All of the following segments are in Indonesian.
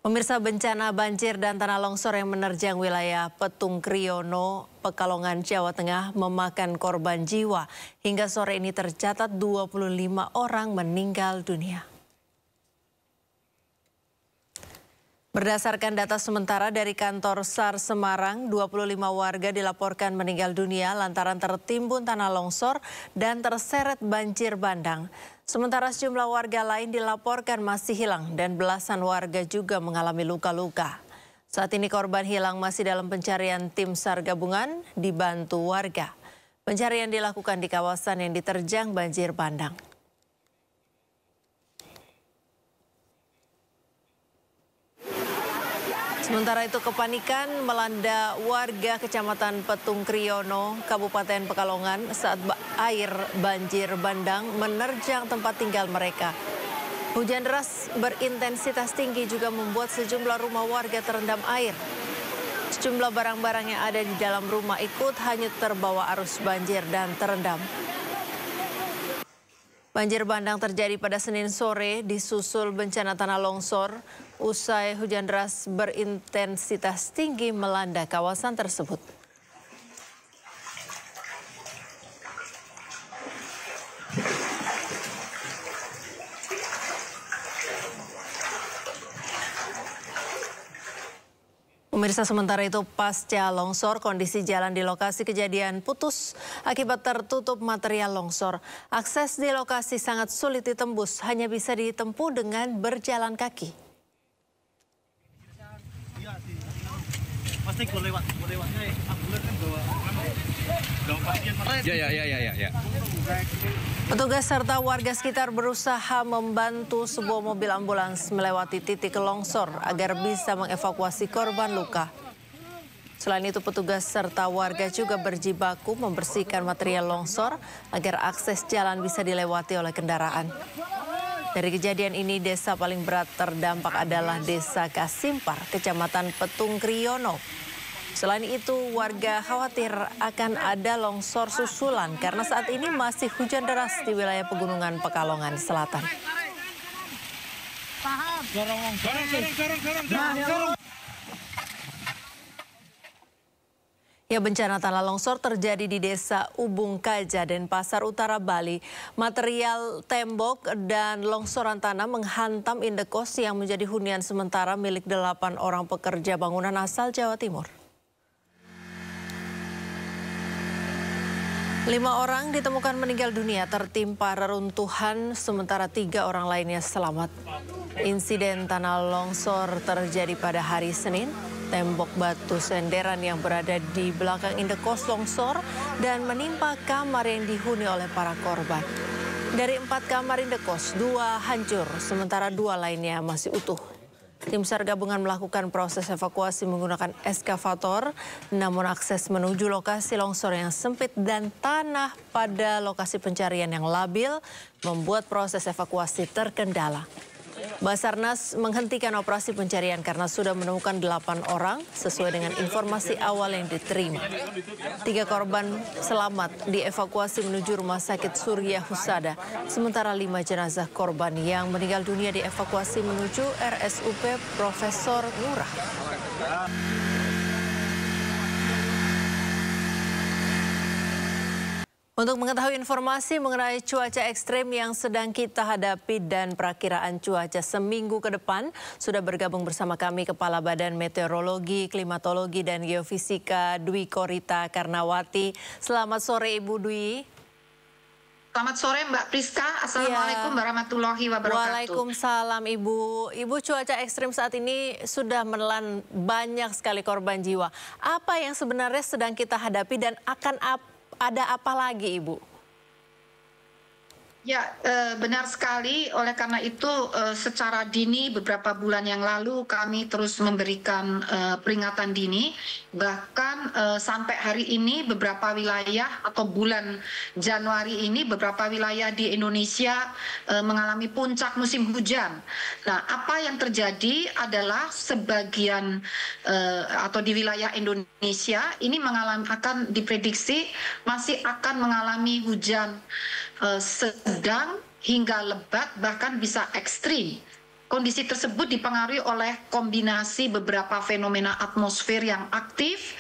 Pemirsa, bencana banjir dan tanah longsor yang menerjang wilayah Petung Kriono, Pekalongan, Jawa Tengah memakan korban jiwa. Hingga sore ini tercatat 25 orang meninggal dunia. Berdasarkan data sementara dari kantor SAR Semarang, 25 warga dilaporkan meninggal dunia lantaran tertimbun tanah longsor dan terseret banjir bandang. Sementara sejumlah warga lain dilaporkan masih hilang dan belasan warga juga mengalami luka-luka. Saat ini korban hilang masih dalam pencarian tim SAR gabungan dibantu warga. Pencarian dilakukan di kawasan yang diterjang banjir bandang. Sementara itu kepanikan melanda warga Kecamatan Petung Kriono, Kabupaten Pekalongan saat air banjir bandang menerjang tempat tinggal mereka. Hujan deras berintensitas tinggi juga membuat sejumlah rumah warga terendam air. Sejumlah barang-barang yang ada di dalam rumah ikut hanyut terbawa arus banjir dan terendam. Banjir bandang terjadi pada Senin sore disusul bencana tanah longsor usai hujan deras berintensitas tinggi melanda kawasan tersebut. Pemirsa, sementara itu pasca longsor, kondisi jalan di lokasi kejadian putus akibat tertutup material longsor. Akses di lokasi sangat sulit ditembus, hanya bisa ditempuh dengan berjalan kaki. Pasti gue lewatnya ambulan kan Ya. Petugas serta warga sekitar berusaha membantu sebuah mobil ambulans melewati titik longsor agar bisa mengevakuasi korban luka. Selain itu, petugas serta warga juga berjibaku membersihkan material longsor agar akses jalan bisa dilewati oleh kendaraan. Dari kejadian ini, desa paling berat terdampak adalah Desa Kasimpar, Kecamatan Petung Kriono. Selain itu, warga khawatir akan ada longsor susulan karena saat ini masih hujan deras di wilayah pegunungan Pekalongan Selatan. Ya, bencana tanah longsor terjadi di Desa Ubung Kaja, Denpasar Utara, Bali. Material tembok dan longsoran tanah menghantam indekos yang menjadi hunian sementara milik 8 orang pekerja bangunan asal Jawa Timur. 5 orang ditemukan meninggal dunia tertimpa reruntuhan, sementara 3 orang lainnya selamat. Insiden tanah longsor terjadi pada hari Senin. Tembok batu senderan yang berada di belakang indekos longsor dan menimpa kamar yang dihuni oleh para korban. Dari 4 kamar indekos, 2 hancur, sementara 2 lainnya masih utuh. Tim SAR gabungan melakukan proses evakuasi menggunakan eskavator, namun akses menuju lokasi longsor yang sempit dan tanah pada lokasi pencarian yang labil membuat proses evakuasi terkendala. Basarnas menghentikan operasi pencarian karena sudah menemukan 8 orang sesuai dengan informasi awal yang diterima. 3 korban selamat dievakuasi menuju Rumah Sakit Surya Husada, sementara 5 jenazah korban yang meninggal dunia dievakuasi menuju RSUP Profesor Ngurah. Untuk mengetahui informasi mengenai cuaca ekstrem yang sedang kita hadapi dan perakiraan cuaca seminggu ke depan, sudah bergabung bersama kami Kepala Badan Meteorologi, Klimatologi, dan Geofisika Dwi Korita Karnawati. Selamat sore Ibu Dwi. Selamat sore Mbak Priska. Assalamualaikum warahmatullahi wabarakatuh. Waalaikumsalam Ibu. Ibu, cuaca ekstrem saat ini sudah menelan banyak sekali korban jiwa. Apa yang sebenarnya sedang kita hadapi dan akan ada apa lagi, Ibu? Ya, benar sekali. Oleh karena itu, secara dini beberapa bulan yang lalu kami terus memberikan peringatan dini. Bahkan sampai hari ini beberapa wilayah atau bulan Januari ini beberapa wilayah di Indonesia mengalami puncak musim hujan. Nah, apa yang terjadi adalah sebagian atau di wilayah Indonesia ini akan diprediksi masih akan mengalami hujan sedang hingga lebat, bahkan bisa ekstrim. Kondisi tersebut dipengaruhi oleh kombinasi beberapa fenomena atmosfer yang aktif,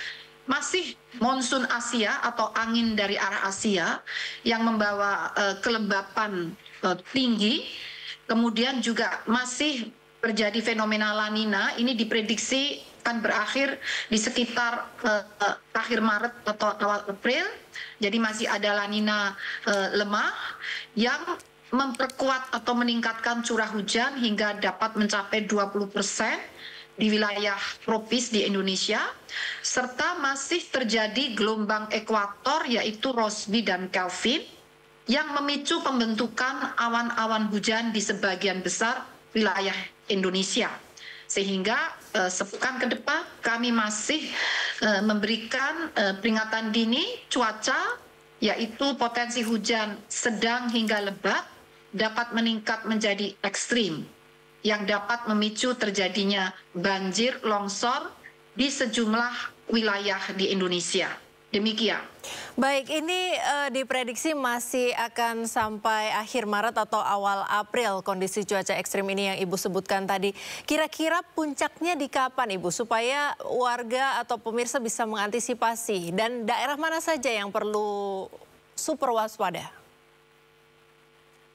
masih monsun Asia atau angin dari arah Asia yang membawa kelembapan tinggi, kemudian juga masih terjadi fenomena La Nina. Ini diprediksi akan berakhir di sekitar akhir Maret atau awal April. Jadi masih ada La Nina lemah yang memperkuat atau meningkatkan curah hujan hingga dapat mencapai 20% di wilayah tropis di Indonesia, serta masih terjadi gelombang ekuator yaitu Rossby dan Kelvin yang memicu pembentukan awan-awan hujan di sebagian besar wilayah Indonesia. Sehingga sepekan ke depan kami masih memberikan peringatan dini cuaca, yaitu potensi hujan sedang hingga lebat dapat meningkat menjadi ekstrim yang dapat memicu terjadinya banjir, longsor di sejumlah wilayah di Indonesia. Demikian. Baik, ini diprediksi masih akan sampai akhir Maret atau awal April kondisi cuaca ekstrim ini yang Ibu sebutkan tadi. Kira-kira puncaknya di kapan, Ibu, supaya warga atau pemirsa bisa mengantisipasi, dan daerah mana saja yang perlu super waspada?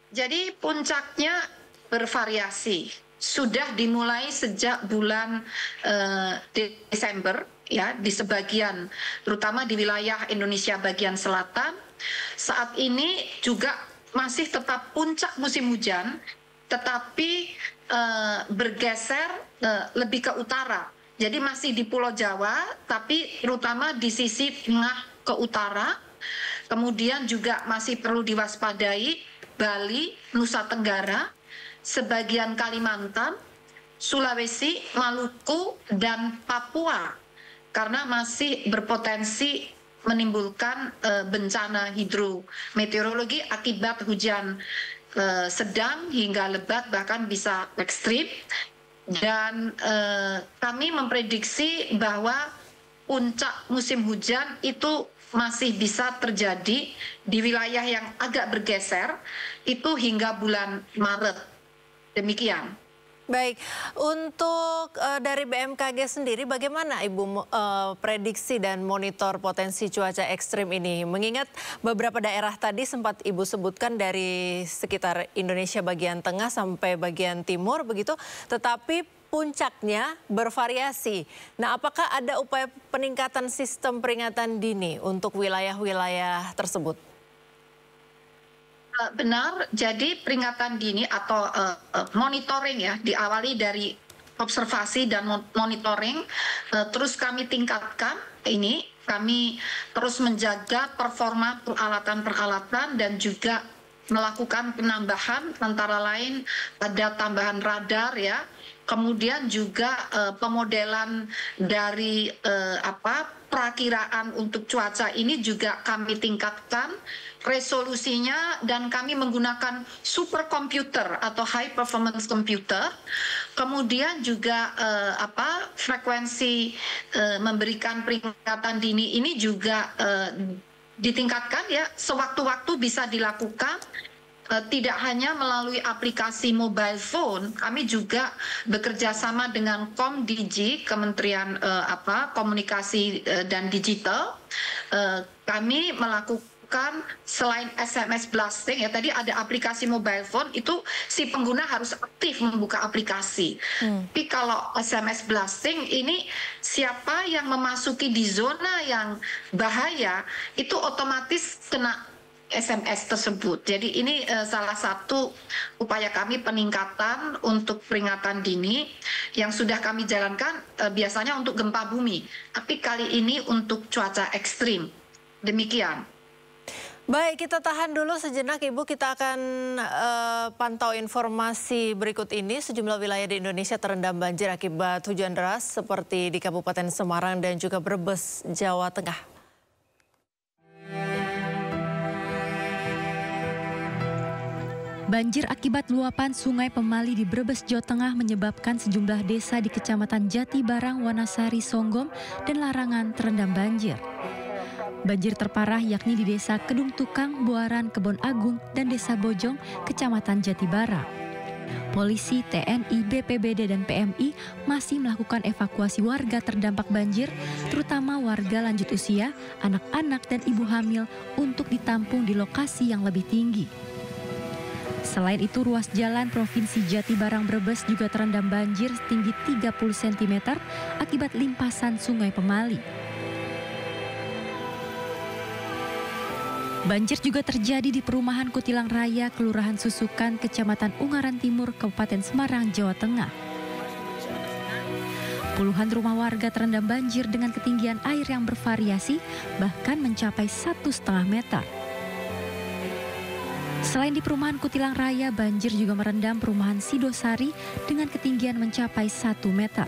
Jadi puncaknya bervariasi, sudah dimulai sejak bulan Desember ya, di sebagian terutama di wilayah Indonesia bagian selatan. Saat ini juga masih tetap puncak musim hujan, tetapi bergeser lebih ke utara. Jadi masih di Pulau Jawa, tapi terutama di sisi tengah ke utara. Kemudian juga masih perlu diwaspadai Bali, Nusa Tenggara, sebagian Kalimantan, Sulawesi, Maluku, dan Papua, karena masih berpotensi menimbulkan bencana hidrometeorologi akibat hujan sedang hingga lebat, bahkan bisa ekstrim. Dan kami memprediksi bahwa puncak musim hujan itu masih bisa terjadi di wilayah yang agak bergeser, itu hingga bulan Maret. Demikian. Baik, untuk dari BMKG sendiri bagaimana Ibu prediksi dan monitor potensi cuaca ekstrim ini? Mengingat beberapa daerah tadi sempat Ibu sebutkan dari sekitar Indonesia bagian tengah sampai bagian timur begitu, tetapi puncaknya bervariasi. Nah, apakah ada upaya peningkatan sistem peringatan dini untuk wilayah-wilayah tersebut? Benar, jadi peringatan dini atau monitoring ya diawali dari observasi dan monitoring, terus kami tingkatkan ini, kami terus menjaga performa peralatan-peralatan dan juga melakukan penambahan, antara lain ada tambahan radar ya, kemudian juga pemodelan dari perakiraan untuk cuaca ini juga kami tingkatkan resolusinya, dan kami menggunakan superkomputer atau high performance computer. Kemudian juga frekuensi memberikan peringatan dini ini juga ditingkatkan ya, sewaktu-waktu bisa dilakukan. Tidak hanya melalui aplikasi mobile phone, kami juga bekerja sama dengan Komdigi, Kementerian Komunikasi dan Digital. Kami melakukan selain SMS blasting ya, tadi ada aplikasi mobile phone, itu si pengguna harus aktif membuka aplikasi. Tapi kalau SMS blasting ini, siapa yang memasuki di zona yang bahaya itu otomatis kena SMS tersebut. Jadi ini salah satu upaya kami peningkatan untuk peringatan dini yang sudah kami jalankan biasanya untuk gempa bumi, tapi kali ini untuk cuaca ekstrim. Demikian. Baik, kita tahan dulu sejenak Ibu, kita akan pantau informasi berikut ini. Sejumlah wilayah di Indonesia terendam banjir akibat hujan deras seperti di Kabupaten Semarang dan juga Brebes, Jawa Tengah. Banjir akibat luapan Sungai Pemali di Brebes, Jawa Tengah menyebabkan sejumlah desa di Kecamatan Jatibarang, Wanasari, Songgom, dan Larangan terendam banjir. Banjir terparah yakni di Desa Kedung Tukang, Buaran, Kebon Agung, dan Desa Bojong, Kecamatan Jatibarang. Polisi, TNI, BPBD, dan PMI masih melakukan evakuasi warga terdampak banjir, terutama warga lanjut usia, anak-anak, dan ibu hamil untuk ditampung di lokasi yang lebih tinggi. Selain itu, ruas jalan Provinsi Jatibarang Brebes juga terendam banjir setinggi 30 cm akibat limpasan Sungai Pemali. Banjir juga terjadi di perumahan Kutilang Raya, Kelurahan Susukan, Kecamatan Ungaran Timur, Kabupaten Semarang, Jawa Tengah. Puluhan rumah warga terendam banjir dengan ketinggian air yang bervariasi, bahkan mencapai 1,5 meter. Selain di perumahan Kutilang Raya, banjir juga merendam perumahan Sidosari dengan ketinggian mencapai 1 meter.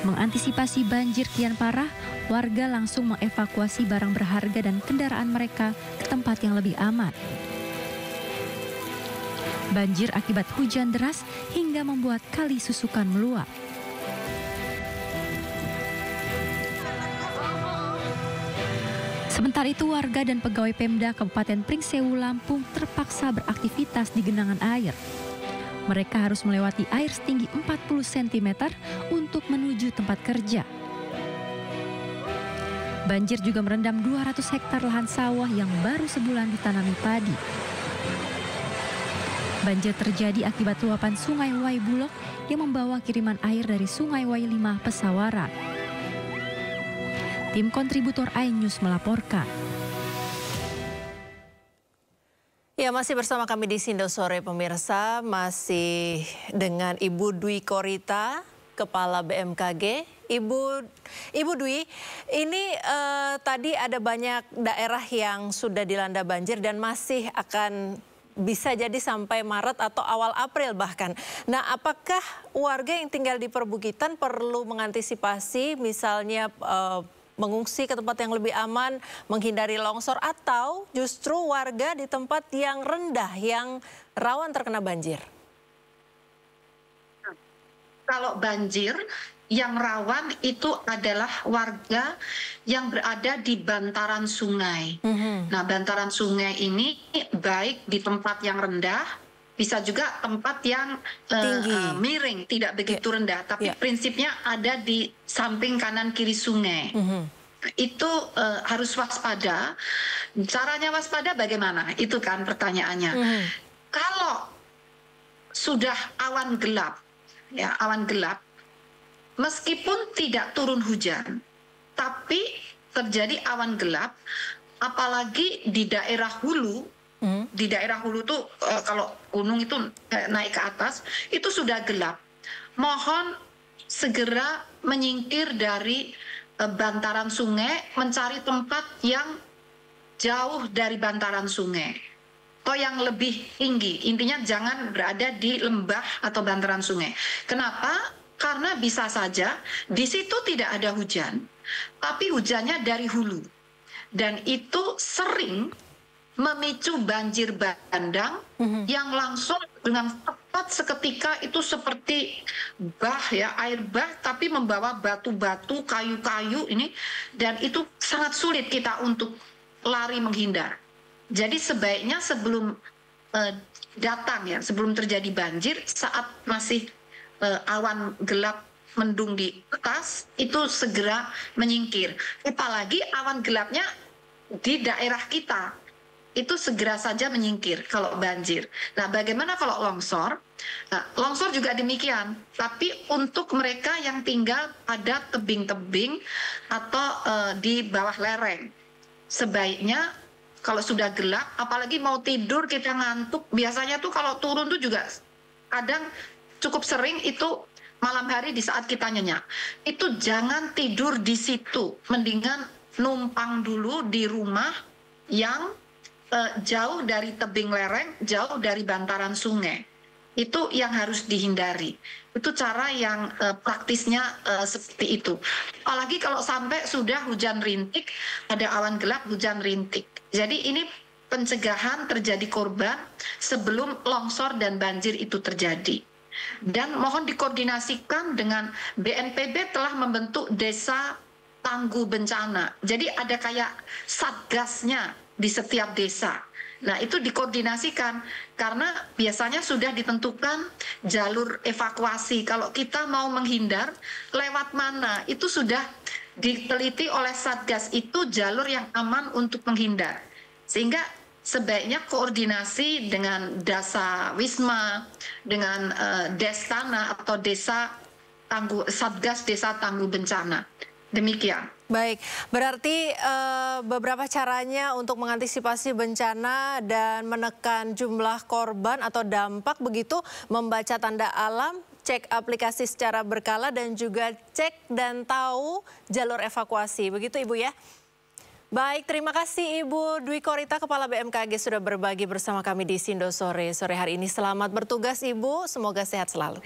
Mengantisipasi banjir kian parah, warga langsung mengevakuasi barang berharga dan kendaraan mereka ke tempat yang lebih aman. Banjir akibat hujan deras hingga membuat kali Susukan meluap. Sementara itu, warga dan pegawai Pemda Kabupaten Pringsewu, Lampung terpaksa beraktivitas di genangan air. Mereka harus melewati air setinggi 40 cm untuk menuju tempat kerja. Banjir juga merendam 200 hektar lahan sawah yang baru sebulan ditanami padi. Banjir terjadi akibat luapan Sungai Wai Bulog yang membawa kiriman air dari Sungai Wai 5 Pesawaran. Tim kontributor iNews melaporkan. Ya, masih bersama kami di Sindo Sore pemirsa, masih dengan Ibu Dwi Korita, Kepala BMKG. Ibu Dwi, ini tadi ada banyak daerah yang sudah dilanda banjir dan masih akan bisa jadi sampai Maret atau awal April bahkan. Nah, apakah warga yang tinggal di perbukitan perlu mengantisipasi misalnya mengungsi ke tempat yang lebih aman, menghindari longsor, atau justru warga di tempat yang rendah, yang rawan terkena banjir? Kalau banjir, yang rawan itu adalah warga yang berada di bantaran sungai. Nah, bantaran sungai ini baik di tempat yang rendah, bisa juga tempat yang miring, tidak begitu rendah. Tapi prinsipnya ada di samping kanan kiri sungai. Itu harus waspada. Caranya waspada bagaimana? Itu kan pertanyaannya. Kalau sudah awan gelap, ya awan gelap, meskipun tidak turun hujan, tapi terjadi awan gelap, apalagi di daerah hulu. Di daerah hulu tuh kalau gunung itu naik ke atas, itu sudah gelap. Mohon segera menyingkir dari bantaran sungai, mencari tempat yang jauh dari bantaran sungai atau yang lebih tinggi. Intinya jangan berada di lembah atau bantaran sungai. Kenapa? Karena bisa saja di situ tidak ada hujan, tapi hujannya dari hulu. Dan itu sering memicu banjir bandang yang langsung dengan cepat seketika itu seperti bah ya, air bah, tapi membawa batu-batu, kayu-kayu ini, dan itu sangat sulit kita untuk lari menghindar. Jadi sebaiknya sebelum datang ya, sebelum terjadi banjir, saat masih awan gelap mendung di atas, itu segera menyingkir. Apalagi awan gelapnya di daerah kita, itu segera saja menyingkir kalau banjir. Nah, bagaimana kalau longsor? Nah, longsor juga demikian, tapi untuk mereka yang tinggal pada tebing-tebing atau di bawah lereng, sebaiknya kalau sudah gelap, apalagi mau tidur kita ngantuk, biasanya tuh kalau turun tuh juga kadang cukup sering itu malam hari di saat kita nyenyak. Itu jangan tidur di situ, mendingan numpang dulu di rumah yang jauh dari tebing lereng, jauh dari bantaran sungai. Itu yang harus dihindari. Itu cara yang praktisnya seperti itu. Apalagi kalau sampai sudah hujan rintik, ada awan gelap, hujan rintik. Jadi ini pencegahan terjadi korban sebelum longsor dan banjir itu terjadi. Dan mohon dikoordinasikan dengan BNPB telah membentuk desa tangguh bencana. Jadi ada kayak satgasnya di setiap desa. Nah, itu dikoordinasikan karena biasanya sudah ditentukan jalur evakuasi. Kalau kita mau menghindar, lewat mana? Itu sudah diteliti oleh Satgas, itu jalur yang aman untuk menghindar. Sehingga sebaiknya koordinasi dengan Dasa Wisma, dengan Destana atau Satgas Desa Tangguh Bencana. Demikian. Baik, berarti beberapa caranya untuk mengantisipasi bencana dan menekan jumlah korban atau dampak begitu, membaca tanda alam, cek aplikasi secara berkala dan juga cek dan tahu jalur evakuasi. Begitu Ibu ya? Baik, terima kasih Ibu Dwi Korita, Kepala BMKG sudah berbagi bersama kami di Sindo Sore hari ini. Selamat bertugas Ibu, semoga sehat selalu.